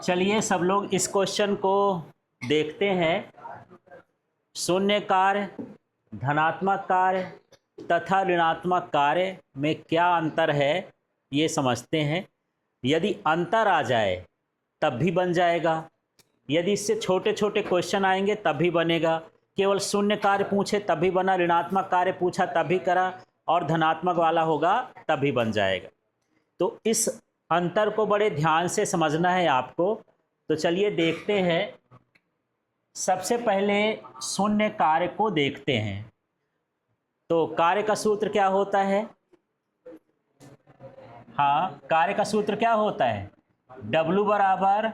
चलिए सब लोग इस क्वेश्चन को देखते हैं। शून्य कार्य, धनात्मक कार्य तथा ऋणात्मक कार्य में क्या अंतर है ये समझते हैं। यदि अंतर आ जाए तब भी बन जाएगा, यदि इससे छोटे छोटे क्वेश्चन आएंगे तब भी बनेगा। केवल शून्य कार्य पूछे तब भी बना, ऋणात्मक कार्य पूछा तब भी करा, और धनात्मक वाला होगा तब भी बन जाएगा। तो इस अंतर को बड़े ध्यान से समझना है आपको। तो चलिए देखते हैं। सबसे पहले शून्य कार्य को देखते हैं। तो कार्य का सूत्र क्या होता है? हाँ, कार्य का सूत्र क्या होता है? W बराबर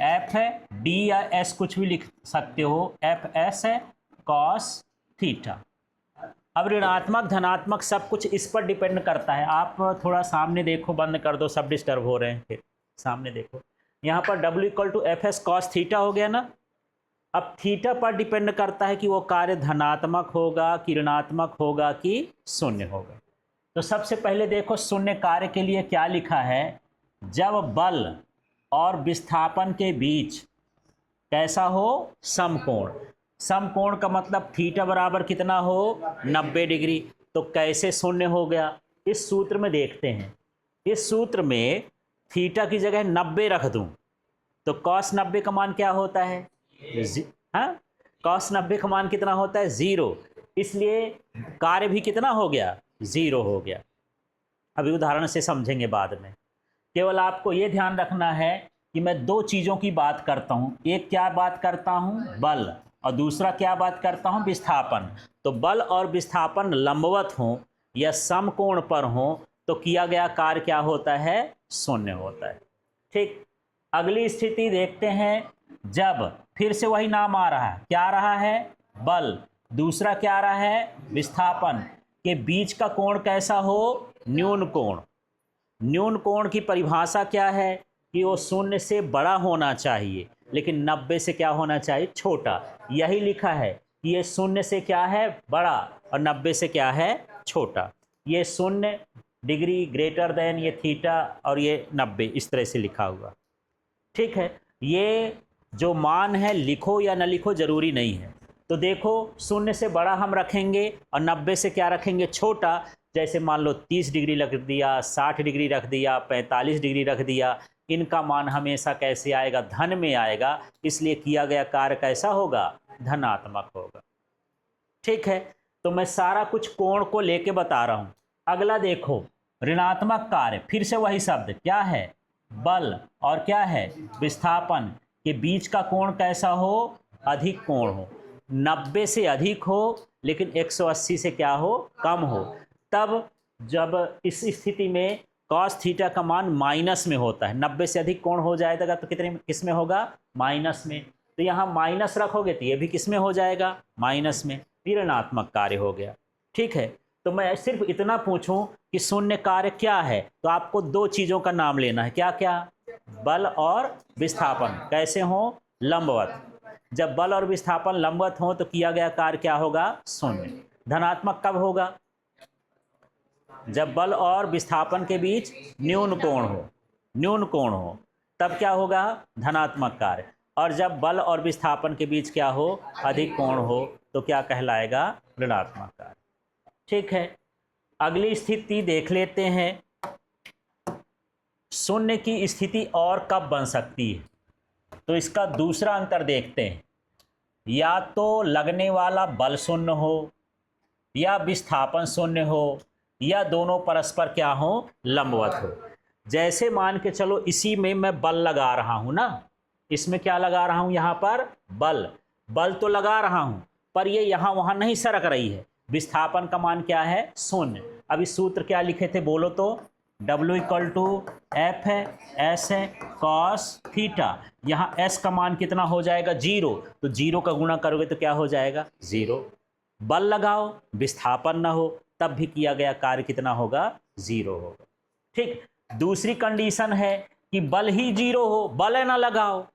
एफ है, डी या एस कुछ भी लिख सकते हो, एफ एस है कॉस थीटा। अब ऋणात्मक धनात्मक सब कुछ इस पर डिपेंड करता है। आप थोड़ा सामने देखो, बंद कर दो, सब डिस्टर्ब हो रहे हैं। फिर सामने देखो, यहाँ पर W equal to F S cos theta हो गया ना। अब थीटा पर डिपेंड करता है कि वो कार्य धनात्मक होगा कि ऋणात्मक होगा कि शून्य होगा। तो सबसे पहले देखो शून्य कार्य के लिए क्या लिखा है। जब बल और विस्थापन के बीच कैसा हो? समकोण। समकोण का मतलब थीटा बराबर कितना हो? 90 डिग्री। तो कैसे शून्य हो गया? इस सूत्र में देखते हैं। इस सूत्र में थीटा की जगह 90 रख दूं तो कॉस 90 का मान क्या होता है? हाँ, कॉस 90 का मान कितना होता है? 0। इसलिए कार्य भी कितना हो गया? 0 हो गया। अभी उदाहरण से समझेंगे बाद में। केवल आपको ये ध्यान रखना है कि मैं दो चीज़ों की बात करता हूँ। एक क्या बात करता हूँ? बल। और दूसरा क्या बात करता हूँ? विस्थापन। तो बल और विस्थापन लंबवत हों या समकोण पर हों तो किया गया कार्य क्या होता है? शून्य होता है। ठीक। अगली स्थिति देखते हैं। जब फिर से वही नाम आ रहा है, क्या आ रहा है? बल। दूसरा क्या आ रहा है? विस्थापन। के बीच का कोण कैसा हो? न्यून कोण। न्यून कोण की परिभाषा क्या है? कि वो शून्य से बड़ा होना चाहिए लेकिन 90 से क्या होना चाहिए? छोटा। यही लिखा है कि ये शून्य से क्या है? बड़ा, और 90 से क्या है? छोटा। ये 0 डिग्री ग्रेटर देन ये थीटा, और ये 90, इस तरह से लिखा हुआ। ठीक है। ये जो मान है लिखो या न लिखो जरूरी नहीं है। तो देखो, 0 से बड़ा हम रखेंगे और 90 से क्या रखेंगे? छोटा। जैसे मान लो 30 डिग्री रख दिया, 60 डिग्री रख दिया, 45 डिग्री रख दिया। इनका मान हमेशा कैसे आएगा? धन में आएगा। इसलिए किया गया कार्य कैसा होगा? धनात्मक होगा। ठीक है। तो मैं सारा कुछ कोण को लेके बता रहा हूं। अगला देखो, ऋणात्मक कार्य। फिर से वही शब्द क्या है? बल और क्या है? विस्थापन के बीच का कोण कैसा हो? अधिक कोण हो। 90 से अधिक हो लेकिन 180 से क्या हो? कम हो। तब जब इस स्थिति में कॉस थीटा का मान माइनस में होता है। 90 से अधिक कोण हो जाएगा तो कितने किस में होगा? माइनस में। तो यहाँ माइनस रखोगे तो ये भी किस में हो जाएगा? माइनस में। ऋणात्मक कार्य हो गया। ठीक है। तो मैं सिर्फ इतना पूछूं कि शून्य कार्य क्या है तो आपको दो चीज़ों का नाम लेना है। क्या क्या? बल और विस्थापन कैसे हो? लंबवत। जब बल और विस्थापन लंबवत हो तो किया गया कार्य क्या होगा? शून्य। धनात्मक कब होगा? जब बल और विस्थापन के बीच न्यून कोण हो। न्यून कोण हो तब क्या होगा? धनात्मक कार्य। और जब बल और विस्थापन के बीच क्या हो? अधिक कोण हो तो क्या कहलाएगा? ऋणात्मक कार्य। ठीक है। अगली स्थिति देख लेते हैं। शून्य की स्थिति और कब बन सकती है? तो इसका दूसरा अंतर देखते हैं। या तो लगने वाला बल शून्य हो या विस्थापन शून्य हो या दोनों परस्पर क्या हो? लंबवत हो। जैसे मान के चलो इसी में मैं बल लगा रहा हूं ना, इसमें क्या लगा रहा हूं? यहां पर बल। बल तो लगा रहा हूं पर ये यहां वहां नहीं सरक रही है। विस्थापन का मान क्या है? शून्य। अब इस सूत्र क्या लिखे थे बोलो तो? W इक्वल टू एफ है, एस है कॉस थीटा। यहाँ एस का मान कितना हो जाएगा? 0। तो 0 का गुणा करोगे तो क्या हो जाएगा? 0। बल लगाओ, विस्थापन ना हो, तब भी किया गया कार्य कितना होगा? 0 होगा। ठीक। दूसरी कंडीशन है कि बल ही 0 हो, बल ना लगाओ,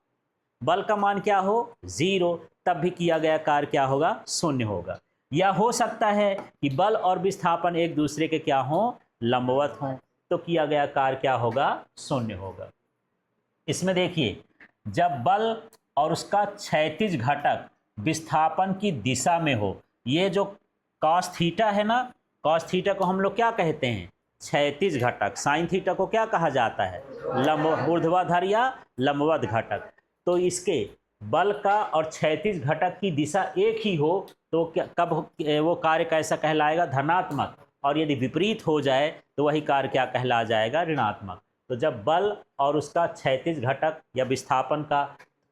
बल का मान क्या हो? 0, तब भी किया गया कार्य क्या होगा? शून्य होगा। या हो सकता है कि बल और विस्थापन एक दूसरे के क्या हो? लंबवत हों। तो किया गया कार्य क्या होगा, शून्य होगा। इसमें देखिए, जब बल और उसका क्षैतिज घटक विस्थापन की दिशा में हो, ये जो कॉस थीटा है ना, कॉस थीटा को हम लोग क्या कहते हैं, क्षैतिज घटक। साइन थीटा को क्या कहा जाता है, लंब ऊर्ध्वाधर या लंबवत घटक। तो इसके बल का और क्षैतिज घटक की दिशा एक ही हो तो क्या कब वो कार्य कैसा कहलाएगा, धनात्मक। और यदि विपरीत हो जाए तो वही कार्य क्या कहला जाएगा, ऋणात्मक। तो जब बल और उसका क्षैतिज घटक या विस्थापन का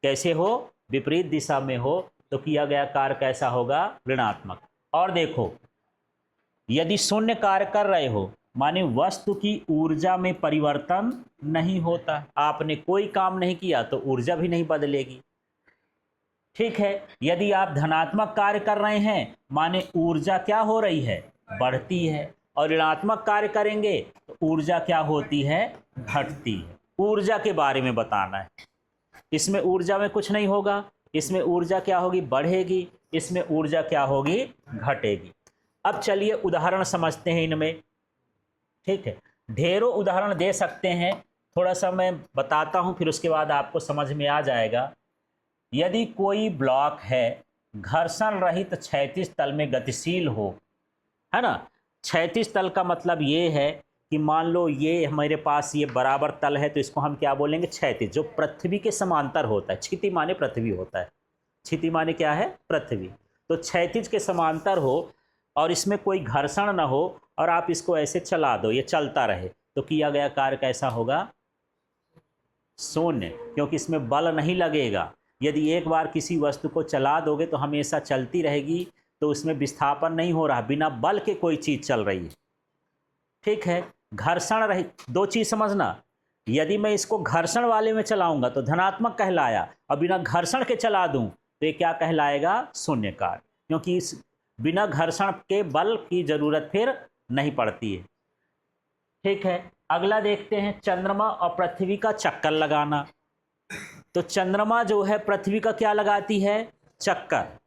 कैसे हो, विपरीत दिशा में हो, तो किया गया कार्य कैसा होगा, ऋणात्मक। और देखो, यदि शून्य कार्य कर रहे हो, माने वस्तु की ऊर्जा में परिवर्तन नहीं होता, आपने कोई काम नहीं किया तो ऊर्जा भी नहीं बदलेगी। ठीक है, यदि आप धनात्मक कार्य कर रहे हैं, माने ऊर्जा क्या हो रही है, बढ़ती है। और ऋणात्मक कार्य करेंगे तो ऊर्जा क्या होती है, घटती है। ऊर्जा के बारे में बताना है। इसमें ऊर्जा में कुछ नहीं होगा, इसमें ऊर्जा क्या होगी, बढ़ेगी, इसमें ऊर्जा क्या होगी, घटेगी। अब चलिए उदाहरण समझते हैं इनमें। ठीक है, ढेरों उदाहरण दे सकते हैं, थोड़ा सा मैं बताता हूं, फिर उसके बाद आपको समझ में आ जाएगा। यदि कोई ब्लॉक है घर्षण रहित क्षैतिज तल में गतिशील हो, है ना। क्षैतिज तल का मतलब ये है कि मान लो ये हमारे पास ये बराबर तल है, तो इसको हम क्या बोलेंगे, क्षैतिज, जो पृथ्वी के समांतर होता है। क्षिति माने पृथ्वी होता है, क्षिति माने क्या है, पृथ्वी। तो क्षैतिज के समांतर हो और इसमें कोई घर्षण ना हो और आप इसको ऐसे चला दो, ये चलता रहे, तो किया गया कार्य कैसा होगा, शून्य, क्योंकि इसमें बल नहीं लगेगा। यदि एक बार किसी वस्तु को चला दोगे तो हमेशा चलती रहेगी, तो उसमें विस्थापन नहीं हो रहा, बिना बल के कोई चीज़ चल रही है। ठीक है, घर्षण रहित, दो चीज़ समझना, यदि मैं इसको घर्षण वाले में चलाऊंगा तो धनात्मक कहलाया, और बिना घर्षण के चला दूं तो ये क्या कहलाएगा, शून्य कार्य, क्योंकि इस बिना घर्षण के बल की जरूरत फिर नहीं पड़ती है। ठीक है, अगला देखते हैं, चंद्रमा और पृथ्वी का चक्कर लगाना। तो चंद्रमा जो है पृथ्वी का क्या लगाती है, चक्कर।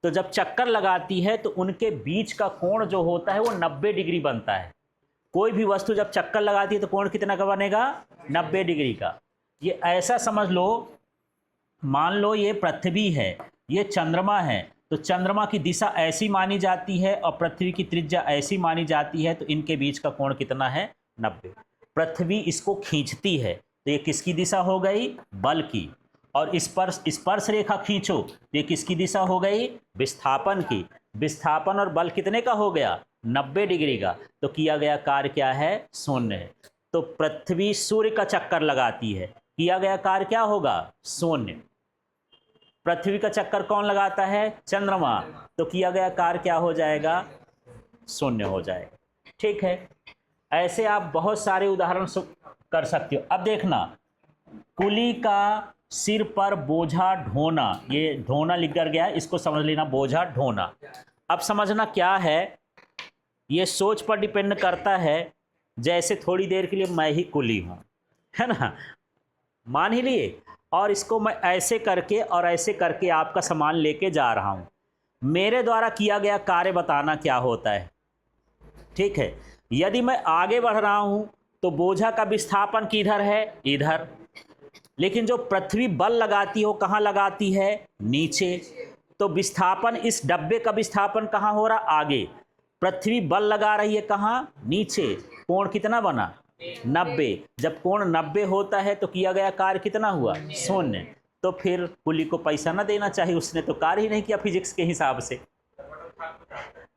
तो जब चक्कर लगाती है तो उनके बीच का कोण जो होता है वो 90 डिग्री बनता है। कोई भी वस्तु जब चक्कर लगाती है तो कोण कितना का बनेगा, 90 डिग्री का। ये ऐसा समझ लो, मान लो ये पृथ्वी है, ये चंद्रमा है, तो चंद्रमा की दिशा ऐसी मानी जाती है और पृथ्वी की त्रिज्या ऐसी मानी जाती है, तो इनके बीच का कोण कितना है, 90। पृथ्वी इसको खींचती है तो ये किसकी दिशा हो गई, बल की। और स्पर्श रेखा खींचो तो ये किसकी दिशा हो गई, विस्थापन की। विस्थापन और बल कितने का हो गया, 90 डिग्री का। तो किया गया कार्य क्या है, शून्य है। तो पृथ्वी सूर्य का चक्कर लगाती है, किया गया कार्य क्या होगा, शून्य। पृथ्वी का चक्कर कौन लगाता है, चंद्रमा, तो किया गया कार्य क्या हो जाएगा, शून्य हो जाएगा। ठीक है, ऐसे आप बहुत सारे उदाहरण कर सकते हो। अब देखना, कुली का सिर पर बोझा ढोना, ये ढोना लिख कर गया है, इसको समझ लेना, बोझा ढोना। अब समझना क्या है, ये सोच पर डिपेंड करता है। जैसे थोड़ी देर के लिए मैं ही कुली हूँ, है ना, मान ही लिए, और इसको मैं ऐसे करके और ऐसे करके आपका सामान लेके जा रहा हूँ। मेरे द्वारा किया गया कार्य बताना क्या होता है। ठीक है, यदि मैं आगे बढ़ रहा हूँ तो बोझा का विस्थापन किधर है, इधर। लेकिन जो पृथ्वी बल लगाती हो, कहाँ लगाती है, नीचे। तो विस्थापन, इस डब्बे का विस्थापन कहाँ हो रहा, आगे। पृथ्वी बल लगा रही है कहाँ, नीचे। कोण कितना बना, 90। जब कोण 90 होता है तो किया गया कार्य कितना हुआ, शून्य। तो फिर कुली को पैसा ना देना चाहिए, उसने तो कार्य ही नहीं किया फिजिक्स के हिसाब से।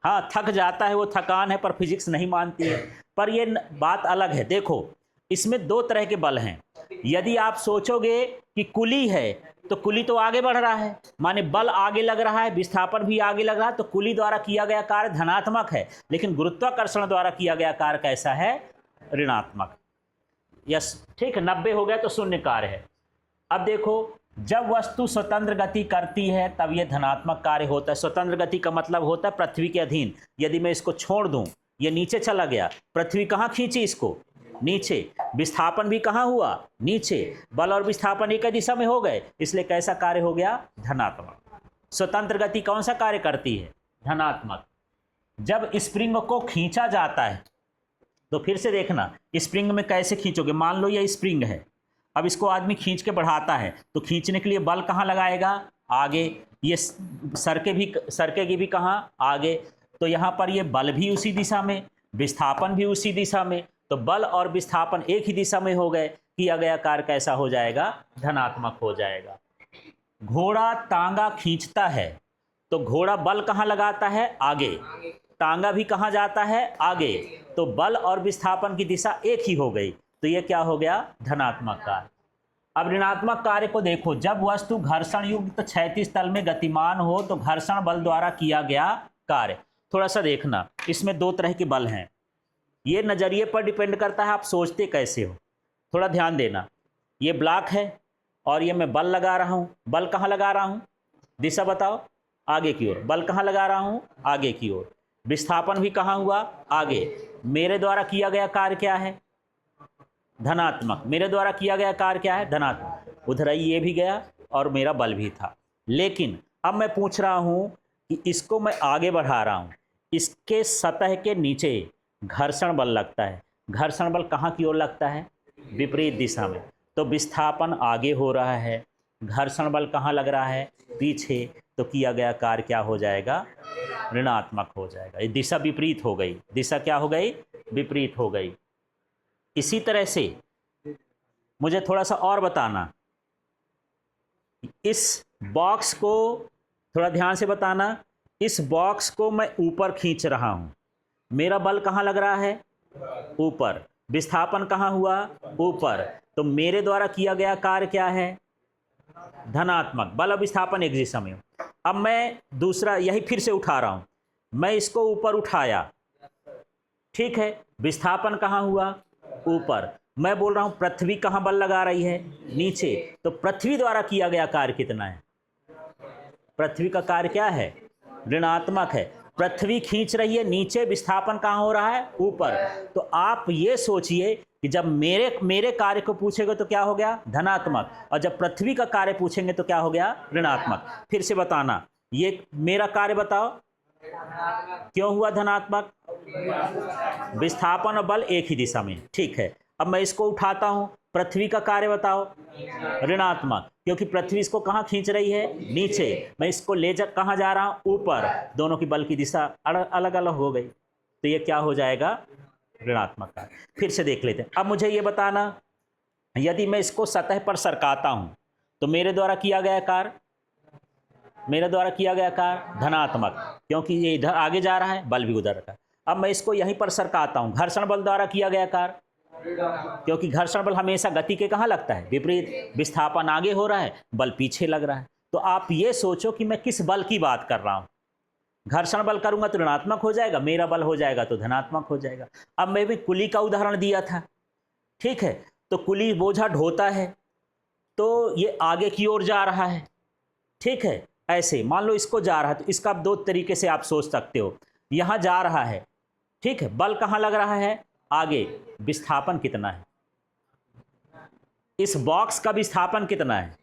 हाँ, थक जाता है, वो थकान है, पर फिजिक्स नहीं मानती है। पर ये बात अलग है। देखो, इसमें दो तरह के बल हैं। यदि आप सोचोगे कि कुली है तो कुली तो आगे बढ़ रहा है, माने बल आगे लग रहा है, विस्थापन भी आगे लग रहा है, तो कुली द्वारा किया गया कार्य धनात्मक है। लेकिन गुरुत्वाकर्षण द्वारा किया गया कार्य कैसा है, ऋणात्मक। यस, ठीक है, 90 हो गया तो शून्य कार्य है। अब देखो, जब वस्तु स्वतंत्र गति करती है तब यह धनात्मक कार्य होता है। स्वतंत्र गति का मतलब होता है पृथ्वी के अधीन। यदि मैं इसको छोड़ दूं, ये नीचे चला गया, पृथ्वी कहाँ खींची इसको, नीचे। विस्थापन भी कहाँ हुआ, नीचे। बल और विस्थापन एक ही दिशा में हो गए, इसलिए कैसा कार्य हो गया, धनात्मक। स्वतंत्र गति कौन सा कार्य करती है, धनात्मक। जब स्प्रिंग को खींचा जाता है, तो फिर से देखना स्प्रिंग में कैसे खींचोगे। मान लो ये स्प्रिंग है, अब इसको आदमी खींच के बढ़ाता है, तो खींचने के लिए बल कहाँ लगाएगा? आगे। ये सरकेगी भी कहाँ? आगे। तो यहाँ पर ये बल भी उसी दिशा में, विस्थापन भी उसी दिशा में, तो बल और विस्थापन एक ही दिशा में हो गए। किया गया कार्य कैसा हो जाएगा? धनात्मक हो जाएगा। घोड़ा तांगा खींचता है, तो घोड़ा बल कहाँ लगाता है? आगे। तांगा भी कहाँ जाता है? आगे। तो बल और विस्थापन की दिशा एक ही हो गई, तो ये क्या हो गया? धनात्मक कार्य। अब ऋणात्मक कार्य को देखो, जब वस्तु घर्षण युक्त क्षैतिज तल में गतिमान हो तो घर्षण बल द्वारा किया गया कार्य। थोड़ा सा देखना, इसमें दो तरह के बल हैं, ये नज़रिए पर डिपेंड करता है आप सोचते कैसे हो। थोड़ा ध्यान देना, ये ब्लॉक है और ये मैं बल लगा रहा हूँ। बल कहाँ लगा रहा हूँ? दिशा बताओ। आगे की ओर। बल कहाँ लगा रहा हूँ? आगे की ओर। विस्थापन भी कहाँ हुआ? आगे। मेरे द्वारा किया गया कार्य क्या है? धनात्मक। मेरे द्वारा किया गया कार्य क्या है? धनात्मक। उधर ही ये भी गया और मेरा बल भी था। लेकिन अब मैं पूछ रहा हूँ कि इसको मैं आगे बढ़ा रहा हूँ, इसके सतह के नीचे घर्षण बल लगता है। घर्षण बल कहाँ की ओर लगता है? विपरीत दिशा में। तो विस्थापन आगे हो रहा है, घर्षण बल कहाँ लग रहा है? पीछे। तो किया गया कार्य क्या हो जाएगा? ऋणात्मक हो जाएगा। ये दिशा विपरीत हो गई। दिशा क्या हो गई? विपरीत हो गई। इसी तरह से मुझे थोड़ा सा और बताना, इस बॉक्स को थोड़ा ध्यान से बताना। इस बॉक्स को मैं ऊपर खींच रहा हूं, मेरा बल कहाँ लग रहा है? ऊपर। विस्थापन कहाँ हुआ? ऊपर। तो मेरे द्वारा किया गया कार्य क्या है? धनात्मक। बल और विस्थापन एक दिशा में। अब मैं दूसरा यही फिर से उठा रहा हूं, मैं इसको ऊपर उठाया, ठीक है, विस्थापन कहाँ हुआ? ऊपर। मैं बोल रहा हूं पृथ्वी कहाँ बल लगा रही है? नीचे। तो पृथ्वी द्वारा किया गया कार्य कितना है? पृथ्वी का कार्य क्या है? ऋणात्मक है। पृथ्वी खींच रही है नीचे, विस्थापन कहाँ हो रहा है? ऊपर। तो आप ये सोचिए कि जब मेरे कार्य को पूछेगा तो क्या हो गया? धनात्मक। और जब पृथ्वी का कार्य पूछेंगे तो क्या हो गया? ऋणात्मक। फिर से बताना, ये मेरा कार्य बताओ क्यों हुआ धनात्मक? विस्थापन और बल एक ही दिशा में, ठीक है। अब मैं इसको उठाता हूं, पृथ्वी का कार्य बताओ। ऋणात्मक, क्योंकि पृथ्वी इसको कहाँ खींच रही है? नीचे। मैं इसको ले जा कहाँ जा रहा हूं? ऊपर। दोनों की बल की दिशा अलग अलग हो गई, तो ये क्या हो जाएगा? ऋणात्मक कार्य। फिर से देख लेते हैं। अब मुझे ये बताना, यदि मैं इसको सतह पर सरकाता हूं तो मेरे द्वारा किया गया कार्य, मेरे द्वारा किया गया कार्य धनात्मक, क्योंकि ये इधर आगे जा रहा है, बल भी उधर का। अब मैं इसको यहीं पर सरकाता हूं, घर्षण बल द्वारा किया गया कार्य, क्योंकि घर्षण बल हमेशा गति के कहाँ लगता है? विपरीत। विस्थापन आगे हो रहा है, बल पीछे लग रहा है। तो आप ये सोचो कि मैं किस बल की बात कर रहा हूं। घर्षण बल करूंगा तो ऋणात्मक हो जाएगा, मेरा बल हो जाएगा तो धनात्मक हो जाएगा। अब मैं भी कुली का उदाहरण दिया था, ठीक है। तो कुली बोझा ढोता है तो ये आगे की ओर जा रहा है, ठीक है। ऐसे मान लो इसको जा रहा है, तो इसका आप दो तरीके से आप सोच सकते हो। यहां जा रहा है, ठीक है, बल कहां लग रहा है? आगे। विस्थापन कितना है? इस बॉक्स का विस्थापन कितना है?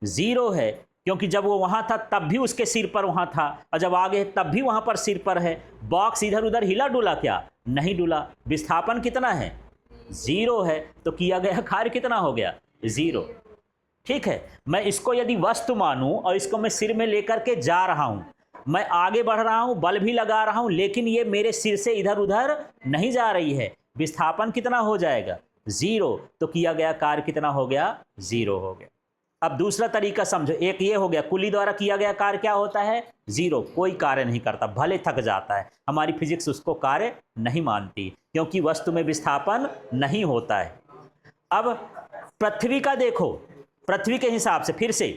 0 है, क्योंकि जब वो वहां था तब भी उसके सिर पर वहां था, और जब आगे तब भी वहां पर सिर पर है। बॉक्स इधर उधर हिला डुला क्या? नहीं डुला। विस्थापन कितना है? 0 है। तो किया गया कार्य कितना हो गया? 0, ठीक है। मैं इसको यदि वस्तु मानूं और इसको मैं सिर में लेकर के जा रहा हूं, मैं आगे बढ़ रहा हूं, बल भी लगा रहा हूं, लेकिन ये मेरे सिर से इधर उधर नहीं जा रही है। विस्थापन कितना हो जाएगा? 0। तो किया गया कार्य कितना हो गया? 0 हो गया। अब दूसरा तरीका समझो, एक ये हो गया, कुली द्वारा किया गया कार्य क्या होता है? 0, कोई कार्य नहीं करता, भले थक जाता है। हमारी फिजिक्स उसको कार्य नहीं मानती, क्योंकि वस्तु में विस्थापन नहीं होता है। अब पृथ्वी का देखो, पृथ्वी के हिसाब से फिर से,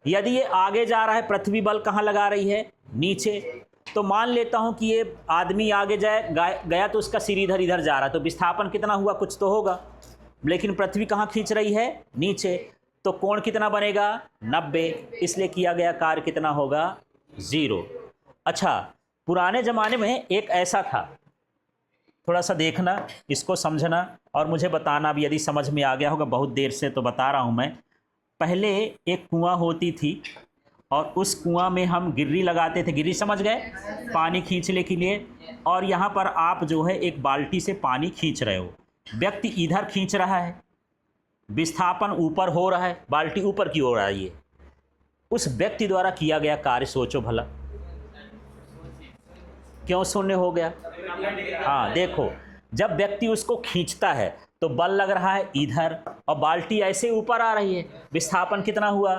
यदि ये आगे जा रहा है, पृथ्वी बल कहाँ लगा रही है? नीचे। तो मान लेता हूं कि ये आदमी आगे गया तो उसका सिर इधर इधर जा रहा है, तो विस्थापन कितना हुआ? कुछ तो होगा। लेकिन पृथ्वी कहाँ खींच रही है? नीचे। तो कोण कितना बनेगा? 90। इसलिए किया गया कार्य कितना होगा? 0। अच्छा, पुराने ज़माने में एक ऐसा था, थोड़ा सा देखना, इसको समझना और मुझे बताना अब यदि समझ में आ गया होगा। बहुत देर से तो बता रहा हूँ मैं। पहले एक कुआं होती थी और उस कुआं में हम गिर्री लगाते थे, गिर्री समझ गए, पानी खींचने के लिए। और यहाँ पर आप जो है एक बाल्टी से पानी खींच रहे हो, व्यक्ति इधर खींच रहा है, विस्थापन ऊपर हो रहा है, बाल्टी ऊपर की ओर आ रही है। उस व्यक्ति द्वारा किया गया कार्य सोचो भला, क्यों शून्य हो गया? हाँ देखो, जब व्यक्ति उसको खींचता है तो बल लग रहा है इधर और बाल्टी ऐसे ऊपर आ रही है, विस्थापन कितना हुआ?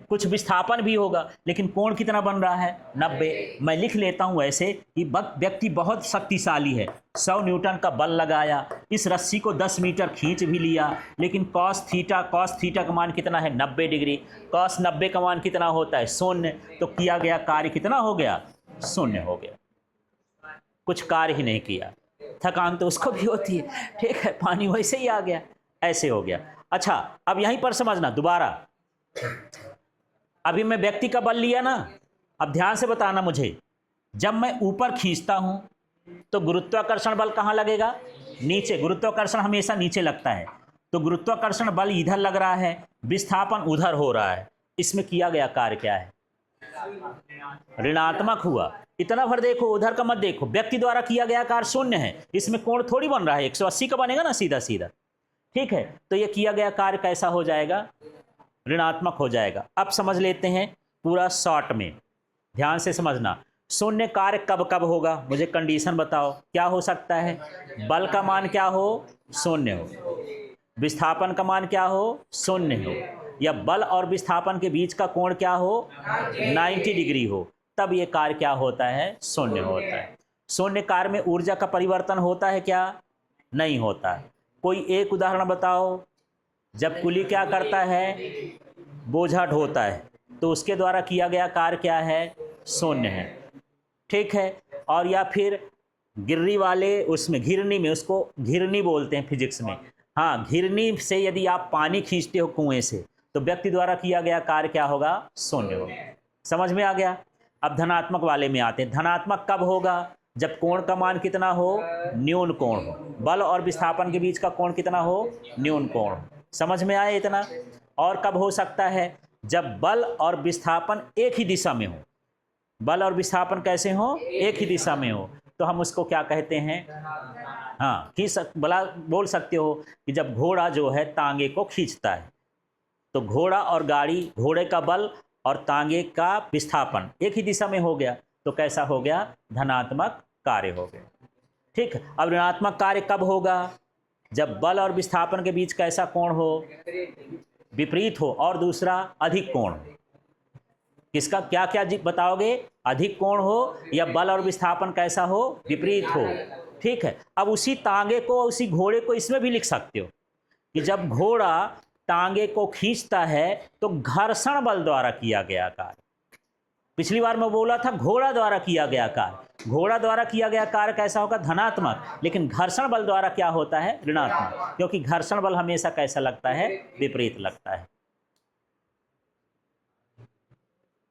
कुछ विस्थापन भी होगा, लेकिन कोण कितना बन रहा है? 90। मैं लिख लेता हूं ऐसे कि व्यक्ति बहुत शक्तिशाली है, 100 न्यूटन का बल लगाया, इस रस्सी को 10 मीटर खींच भी लिया, लेकिन कॉस थीटा का मान कितना है? 90 डिग्री। कॉस 90 का मान कितना होता है? 0। तो किया गया कार्य कितना हो गया? 0 हो गया। कुछ कार्य ही नहीं किया। थकान तो उसको भी होती है, ठीक है, पानी वैसे ही आ गया, ऐसे हो गया। अच्छा, अब यहीं पर समझना दोबारा, अभी मैं व्यक्ति का बल लिया ना, अब ध्यान से बताना मुझे, जब मैं ऊपर खींचता हूं तो गुरुत्वाकर्षण बल कहां लगेगा? नीचे। गुरुत्वाकर्षण हमेशा नीचे लगता है, तो गुरुत्वाकर्षण बल इधर लग रहा है, विस्थापन उधर हो रहा है। इसमें किया गया कार्य क्या है? ऋणात्मक हुआ। इतना भर देखो, उधर का मत देखो, व्यक्ति द्वारा किया गया कार्य 0 है, इसमें कोण थोड़ी बन रहा है, 180 का बनेगा ना सीधा सीधा, ठीक है। तो ये किया गया कार्य कैसा हो जाएगा? ऋणात्मक हो जाएगा। अब समझ लेते हैं पूरा शॉर्ट में, ध्यान से समझना। 0 कार्य कब कब होगा? मुझे कंडीशन बताओ, क्या हो सकता है? बल का मान क्या हो? 0 हो, विस्थापन का मान क्या हो? 0 हो, या बल और विस्थापन के बीच का कोण क्या हो? 90 डिग्री हो, तब ये कार्य क्या होता है? 0 होता है। 0 कार्य में ऊर्जा का परिवर्तन होता है क्या? नहीं होता। कोई एक उदाहरण बताओ, जब कुली क्या करता है? बोझा ढोता है, तो उसके द्वारा किया गया कार्य क्या है? 0 है, ठीक है। और या फिर गिर्री वाले उसमें, घिरनी में, उसको घिरनी बोलते हैं फिजिक्स में, हाँ, घिरनी से यदि आप पानी खींचते हो कुएं से, तो व्यक्ति द्वारा किया गया कार्य क्या होगा? 0 होगा। समझ में आ गया? अब धनात्मक वाले में आते हैं। धनात्मक कब होगा? जब कोण का मान कितना हो? न्यून कोण हो। बल और विस्थापन के बीच का कोण कितना हो? न्यून कोण हो। समझ में आया इतना? और कब हो सकता है? जब बल और विस्थापन एक ही दिशा में हो। बल और विस्थापन कैसे हो? एक ही दिशा में हो, तो हम उसको क्या कहते हैं? हाँ, बोल सकते हो कि जब घोड़ा जो है तांगे को खींचता है, तो घोड़ा और गाड़ी, घोड़े का बल और तांगे का विस्थापन एक ही दिशा में हो गया, तो कैसा हो गया? धनात्मक कार्य हो गया, ठीक है। अब ऋणात्मक कार्य कब होगा? जब बल और विस्थापन के बीच कैसा कोण हो? विपरीत हो, और दूसरा अधिक कोण हो। किसका क्या क्या बताओगे? अधिक कोण हो, या बल और विस्थापन कैसा हो? विपरीत हो, ठीक है। अब उसी तांगे को, उसी घोड़े को इसमें भी लिख सकते हो कि जब घोड़ा तांगे को खींचता है तो घर्षण बल द्वारा किया गया कार्य। पिछली बार मैं बोला था घोड़ा द्वारा किया गया कार्य, घोड़ा द्वारा किया गया कार्य कैसा होगा? धनात्मक। लेकिन घर्षण बल द्वारा क्या होता है? ऋणात्मक, क्योंकि घर्षण बल हमेशा कैसा लगता है? विपरीत लगता है।